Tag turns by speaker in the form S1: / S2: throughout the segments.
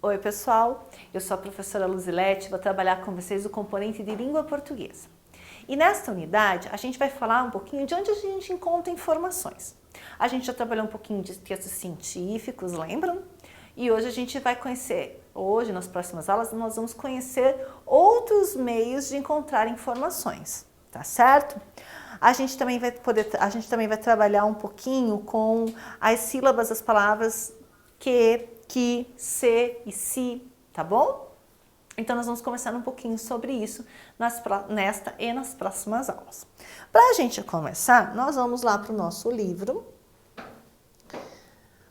S1: Oi pessoal, eu sou a professora Luzilete, vou trabalhar com vocês o componente de língua portuguesa. E nesta unidade a gente vai falar um pouquinho de onde a gente encontra informações. A gente já trabalhou um pouquinho de textos científicos, lembram? E hoje a gente vai conhecer, nas próximas aulas, nós vamos conhecer outros meios de encontrar informações, tá certo? A gente também vai trabalhar um pouquinho com as sílabas das palavras que, se e si, tá bom? Então nós vamos conversar um pouquinho sobre isso nesta e nas próximas aulas. Para a gente começar, nós vamos lá para o nosso livro,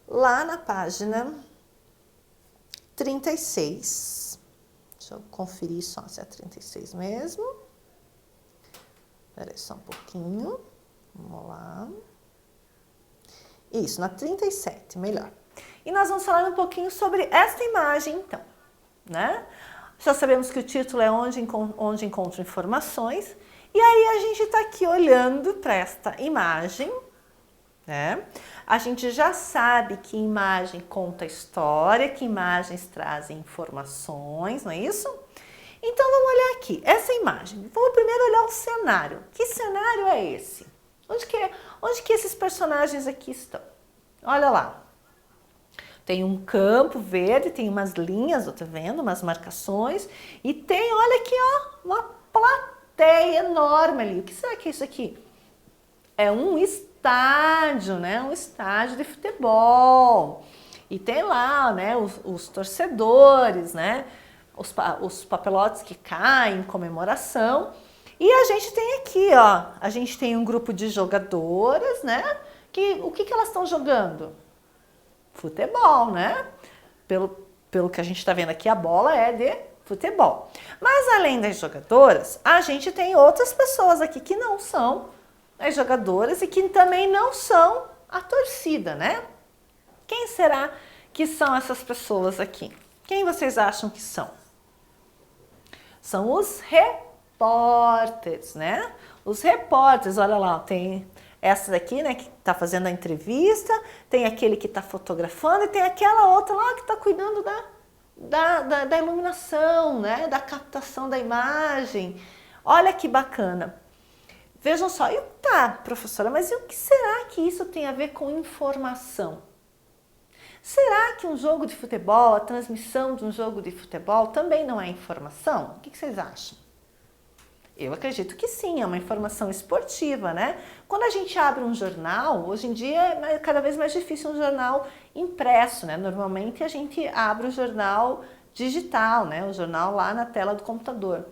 S1: lá na página 36. Deixa eu conferir só se é 36 mesmo. Espera aí só um pouquinho. Vamos lá. Isso, na 37, melhor. E nós vamos falar um pouquinho sobre esta imagem, então, né? Já sabemos que o título é onde encontro informações. E aí a gente está aqui olhando para esta imagem, né? A gente já sabe que imagem conta história, que imagens trazem informações, não é isso? Então vamos olhar aqui, essa imagem. Vamos primeiro olhar o cenário. Que cenário é esse? Onde que esses personagens aqui estão? Olha lá. Tem um campo verde, tem umas linhas, tá vendo? Umas marcações. E tem, olha aqui, ó, uma plateia enorme ali. O que será que é isso aqui? É um estádio, né? Um estádio de futebol. E tem lá, né, os torcedores, né? Os papelotes que caem em comemoração. E a gente tem aqui, ó, a gente tem um grupo de jogadoras, né? O que elas estão jogando? Futebol, né? Pelo que a gente está vendo aqui, a bola é de futebol. Mas além das jogadoras, a gente tem outras pessoas aqui que não são as jogadoras e que também não são a torcida, né? Quem será que são essas pessoas aqui? Quem vocês acham que são? São os repórteres, né? Os repórteres, olha lá, tem essa daqui, né, que está fazendo a entrevista, tem aquele que está fotografando e tem aquela outra lá que está cuidando da iluminação, né, da captação da imagem. Olha que bacana. Vejam só, tá, professora, mas e o que será que isso tem a ver com informação? Será que um jogo de futebol, a transmissão de um jogo de futebol também não é informação? O que vocês acham? Eu acredito que sim, é uma informação esportiva, né? Quando a gente abre um jornal, hoje em dia é cada vez mais difícil um jornal impresso, né? Normalmente a gente abre o jornal digital, né? O jornal lá na tela do computador.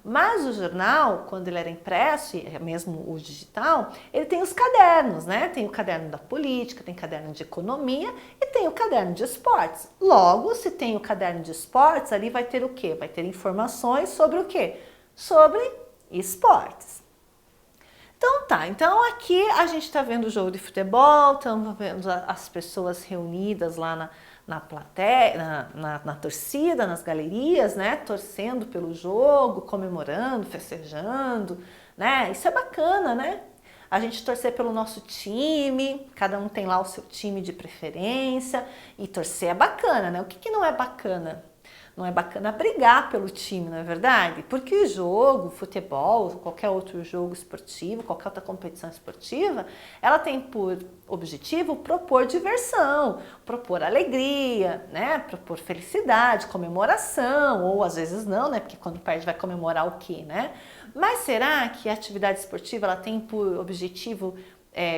S1: Mas o jornal, quando ele era impresso, e mesmo o digital, ele tem os cadernos, né? Tem o caderno da política, tem o caderno de economia e tem o caderno de esportes. Logo, se tem o caderno de esportes, ali vai ter o quê? Vai ter informações sobre o quê? Sobre esportes. Então tá, então aqui a gente está vendo o jogo de futebol, estamos vendo as pessoas reunidas lá na plateia, na torcida, nas galerias, né, torcendo pelo jogo, comemorando, festejando, né, isso é bacana, né, a gente torcer pelo nosso time, cada um tem lá o seu time de preferência, e torcer é bacana, né, o que não é bacana? Não é bacana brigar pelo time, não é verdade? Porque o jogo, futebol, qualquer outro jogo esportivo, qualquer outra competição esportiva, ela tem por objetivo propor diversão, propor alegria, né? Propor felicidade, comemoração, ou às vezes não, né? Porque quando perde vai comemorar o quê, né? Mas será que a atividade esportiva ela tem por objetivo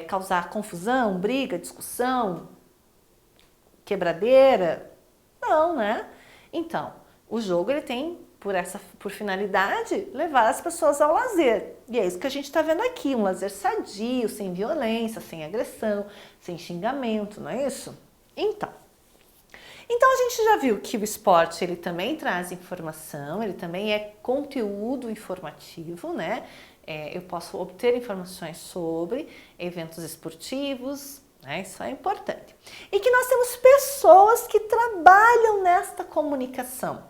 S1: causar confusão, briga, discussão, quebradeira? Não, né? Então, o jogo ele tem por finalidade levar as pessoas ao lazer. E é isso que a gente está vendo aqui, um lazer sadio, sem violência, sem agressão, sem xingamento, não é isso? Então a gente já viu que o esporte ele também traz informação, ele também é conteúdo informativo, né? Eu posso obter informações sobre eventos esportivos, isso é importante. E que nós temos pessoas que trabalham nesta comunicação,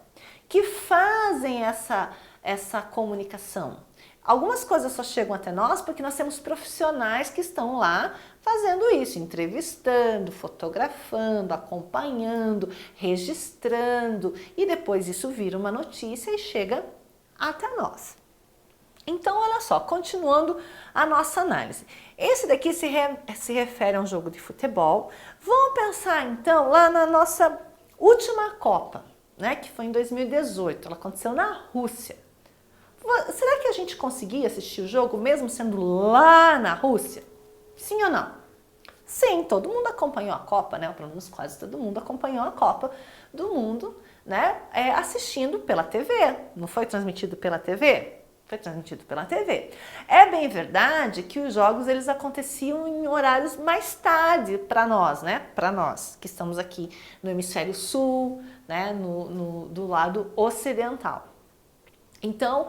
S1: que fazem essa comunicação. Algumas coisas só chegam até nós porque nós temos profissionais que estão lá fazendo isso, entrevistando, fotografando, acompanhando, registrando, e depois isso vira uma notícia e chega até nós. Então, olha só, continuando a nossa análise. Esse daqui se refere a um jogo de futebol. Vamos pensar então lá na nossa última Copa, né, que foi em 2018, ela aconteceu na Rússia. Será que a gente conseguia assistir o jogo mesmo sendo lá na Rússia? Sim ou não? Sim, todo mundo acompanhou a Copa, né? Pelo menos quase todo mundo acompanhou a Copa do Mundo, né? Assistindo pela TV. Não foi transmitido pela TV? Foi transmitido pela TV. É bem verdade que os jogos eles aconteciam em horários mais tarde para nós, né? Para nós que estamos aqui no hemisfério sul, né? Do lado ocidental. Então,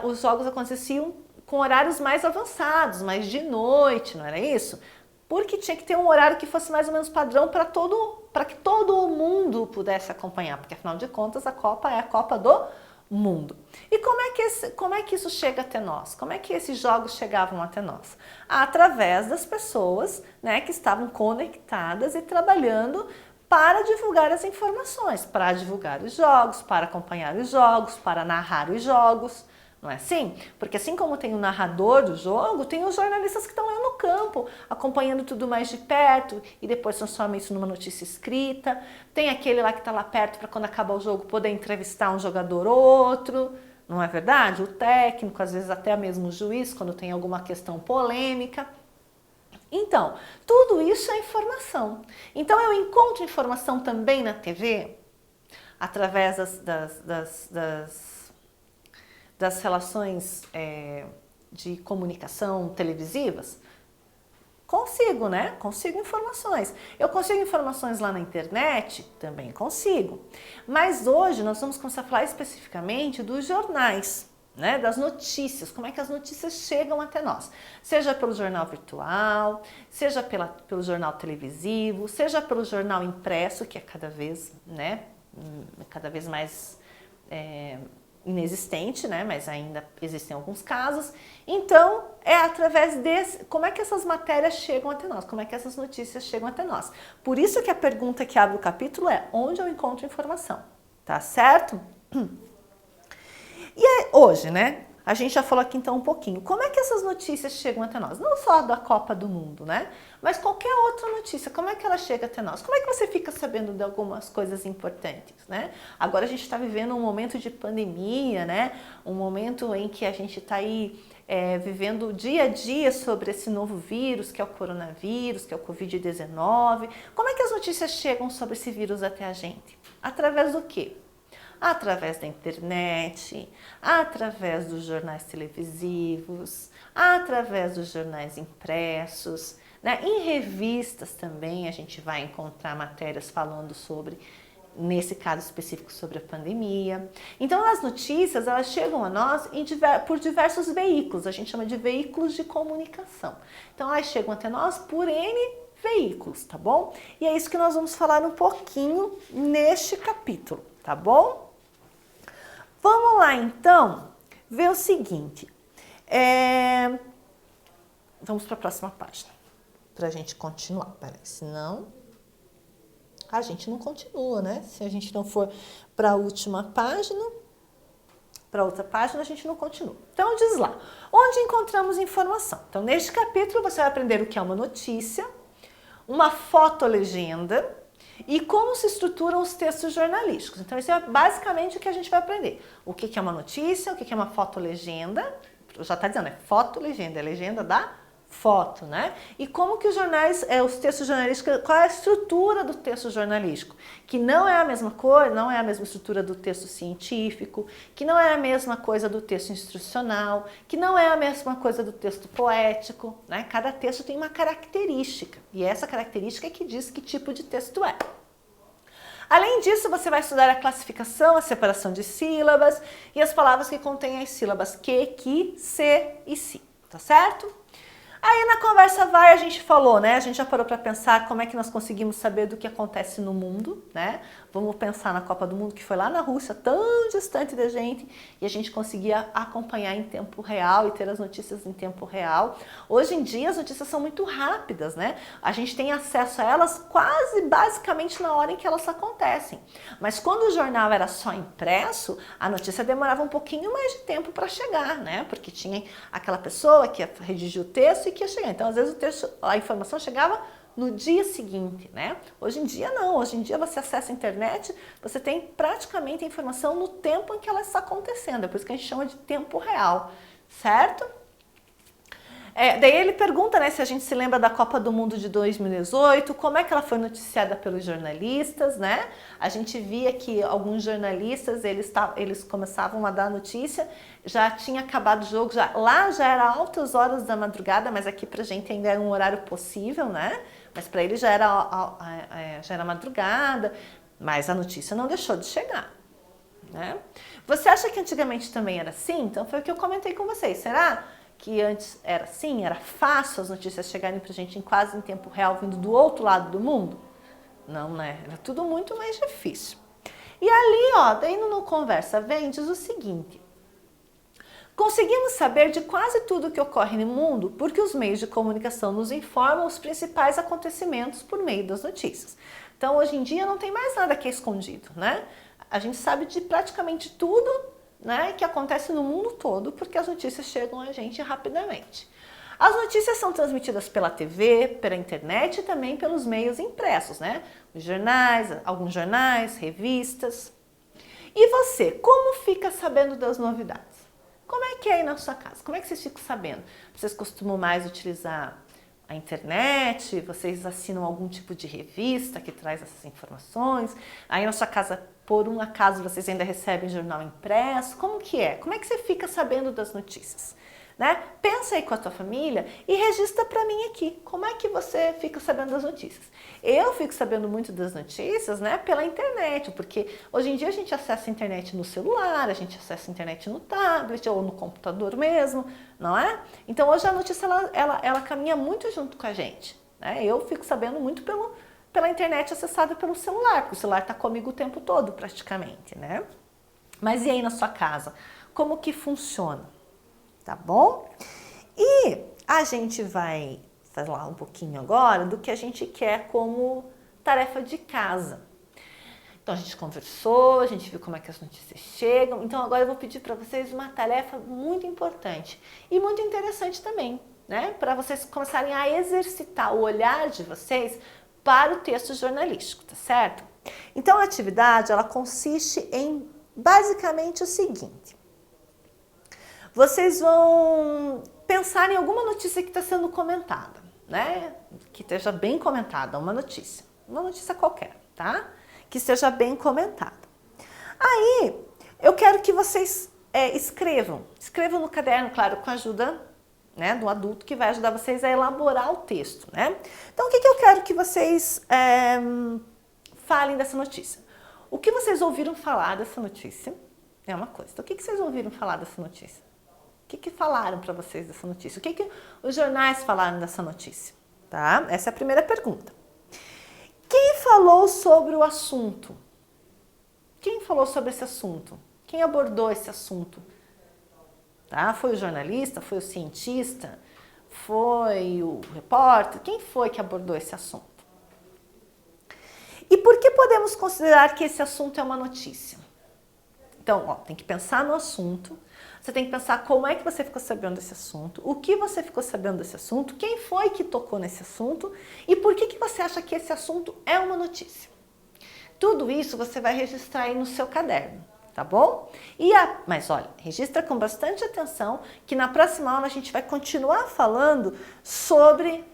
S1: os jogos aconteciam com horários mais avançados, mais de noite, não era isso? Porque tinha que ter um horário que fosse mais ou menos padrão para que todo mundo pudesse acompanhar, porque afinal de contas a Copa é a Copa do Mundo. E como é que isso chega até nós? Como é que esses jogos chegavam até nós? Através das pessoas, né, que estavam conectadas e trabalhando para divulgar as informações, para divulgar os jogos, para acompanhar os jogos, para narrar os jogos, não é assim? Porque assim como tem o narrador do jogo, tem os jornalistas que estão lá no campo, acompanhando tudo mais de perto e depois transforma isso numa notícia escrita. Tem aquele lá que está lá perto para quando acabar o jogo poder entrevistar um jogador ou outro, não é verdade? O técnico, às vezes até mesmo o juiz, quando tem alguma questão polêmica. Então, tudo isso é informação. Então, eu encontro informação também na TV, através das relações de comunicação televisivas? Consigo, né? Consigo informações. Eu consigo informações lá na internet? Também consigo. Mas hoje nós vamos começar a falar especificamente dos jornais, né, das notícias, como é que as notícias chegam até nós, seja pelo jornal virtual, seja pelo jornal televisivo, seja pelo jornal impresso, que é cada vez mais inexistente, né, mas ainda existem alguns casos. Então, é através como é que essas matérias chegam até nós, como é que essas notícias chegam até nós. Por isso que a pergunta que abre o capítulo é: onde eu encontro informação? Tá certo? E hoje, né, a gente já falou aqui então um pouquinho, como é que essas notícias chegam até nós? Não só da Copa do Mundo, né, mas qualquer outra notícia, como é que ela chega até nós? Como é que você fica sabendo de algumas coisas importantes, né? Agora a gente está vivendo um momento de pandemia, né, um momento em que a gente está aí vivendo dia a dia sobre esse novo vírus, que é o coronavírus, que é o Covid-19. Como é que as notícias chegam sobre esse vírus até a gente? Através do quê? Através da internet, através dos jornais televisivos, através dos jornais impressos, né? Em revistas também a gente vai encontrar matérias falando sobre, nesse caso específico, sobre a pandemia. Então as notícias elas chegam a nós por diversos veículos, a gente chama de veículos de comunicação. Então elas chegam até nós por N veículos, tá bom? E é isso que nós vamos falar um pouquinho neste capítulo, tá bom? Vamos lá, então, ver o seguinte. Vamos para a próxima página, para a gente continuar. Peraí, senão a gente não continua, né? Se a gente não for para a última página, para outra página, a gente não continua. Então, diz lá, onde encontramos informação? Então, neste capítulo, você vai aprender o que é uma notícia, uma fotolegenda, e como se estruturam os textos jornalísticos. Então, isso é basicamente o que a gente vai aprender. O que é uma notícia, o que é uma fotolegenda. Já está dizendo, é fotolegenda, é legenda da foto, né? E como que os textos jornalísticos, qual é a estrutura do texto jornalístico? Que não é a mesma coisa, não é a mesma estrutura do texto científico, que não é a mesma coisa do texto instrucional, que não é a mesma coisa do texto poético, né? Cada texto tem uma característica, e essa característica é que diz que tipo de texto é. Além disso, você vai estudar a classificação, a separação de sílabas e as palavras que contêm as sílabas que, se e si, tá certo? Aí na conversa vai, a gente falou, né? A gente já parou para pensar como é que nós conseguimos saber do que acontece no mundo, né? Vamos pensar na Copa do Mundo, que foi lá na Rússia, tão distante da gente, e a gente conseguia acompanhar em tempo real e ter as notícias em tempo real. Hoje em dia as notícias são muito rápidas, né? A gente tem acesso a elas quase basicamente na hora em que elas acontecem. Mas quando o jornal era só impresso, a notícia demorava um pouquinho mais de tempo para chegar, né? Porque tinha aquela pessoa que ia redigir o texto e que ia chegar. Então, às vezes o texto, a informação chegava no dia seguinte, né? Hoje em dia não, hoje em dia você acessa a internet, você tem praticamente a informação no tempo em que ela está acontecendo, é por isso que a gente chama de tempo real, certo? Daí ele pergunta, né, se a gente se lembra da Copa do Mundo de 2018, como é que ela foi noticiada pelos jornalistas, né? A gente via que alguns jornalistas, eles começavam a dar notícia, já tinha acabado o jogo, lá já era altas horas da madrugada, mas aqui pra gente ainda era um horário possível, né? Mas para ele já era madrugada, mas a notícia não deixou de chegar, né? Você acha que antigamente também era assim? Então foi o que eu comentei com vocês, será que antes era assim, era fácil as notícias chegarem pra gente quase em tempo real, vindo do outro lado do mundo? Não, né? Era tudo muito mais difícil. E ali, ó, daí no Conversa Vem, diz o seguinte: conseguimos saber de quase tudo que ocorre no mundo porque os meios de comunicação nos informam os principais acontecimentos por meio das notícias. Então, hoje em dia não tem mais nada que é escondido, né? A gente sabe de praticamente tudo, né, que acontece no mundo todo, porque as notícias chegam a gente rapidamente. As notícias são transmitidas pela TV, pela internet e também pelos meios impressos, né? Os jornais, alguns jornais, revistas. E você, como fica sabendo das novidades? Como é que é aí na sua casa? Como é que vocês ficam sabendo? Vocês costumam mais utilizar a internet? Vocês assinam algum tipo de revista que traz essas informações? Aí na sua casa, por um acaso, vocês ainda recebem jornal impresso? Como que é? Como é que você fica sabendo das notícias? Né? Pensa aí com a tua família e registra para mim aqui. Como é que você fica sabendo das notícias? Eu fico sabendo muito das notícias, né, pela internet, porque hoje em dia a gente acessa a internet no celular, a gente acessa a internet no tablet ou no computador mesmo, não é? Então hoje a notícia ela caminha muito junto com a gente, né? Eu fico sabendo muito pela internet acessada pelo celular, porque o celular está comigo o tempo todo praticamente, né? Mas e aí na sua casa? Como que funciona? Tá bom? E a gente vai falar um pouquinho agora do que a gente quer como tarefa de casa. Então a gente conversou, a gente viu como é que as notícias chegam. Então agora eu vou pedir para vocês uma tarefa muito importante e muito interessante também, né? Para vocês começarem a exercitar o olhar de vocês para o texto jornalístico, tá certo? Então a atividade, ela consiste em basicamente o seguinte: vocês vão pensar em alguma notícia que está sendo comentada, né? Que esteja bem comentada, uma notícia qualquer, tá? Que esteja bem comentada. Aí, eu quero que vocês escrevam no caderno, claro, com a ajuda, né, do adulto que vai ajudar vocês a elaborar o texto, né? Então, o que eu quero que vocês falem dessa notícia? O que vocês ouviram falar dessa notícia é uma coisa. Então, o que vocês ouviram falar dessa notícia? O que falaram para vocês dessa notícia? O que os jornais falaram dessa notícia? Tá? Essa é a primeira pergunta. Quem falou sobre o assunto? Quem falou sobre esse assunto? Quem abordou esse assunto? Tá? Foi o jornalista? Foi o cientista? Foi o repórter? Quem foi que abordou esse assunto? E por que podemos considerar que esse assunto é uma notícia? Então, ó, tem que pensar no assunto. Você tem que pensar como é que você ficou sabendo desse assunto, o que você ficou sabendo desse assunto, quem foi que tocou nesse assunto e por que você acha que esse assunto é uma notícia. Tudo isso você vai registrar aí no seu caderno, tá bom? Mas olha, registra com bastante atenção que na próxima aula a gente vai continuar falando sobre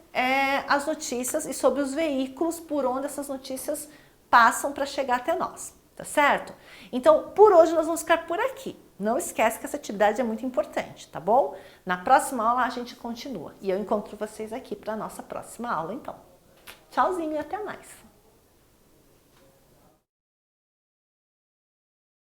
S1: as notícias e sobre os veículos por onde essas notícias passam para chegar até nós, tá certo? Então, por hoje nós vamos ficar por aqui. Não esquece que essa atividade é muito importante, tá bom? Na próxima aula a gente continua e eu encontro vocês aqui para a nossa próxima aula, então. Tchauzinho e até mais!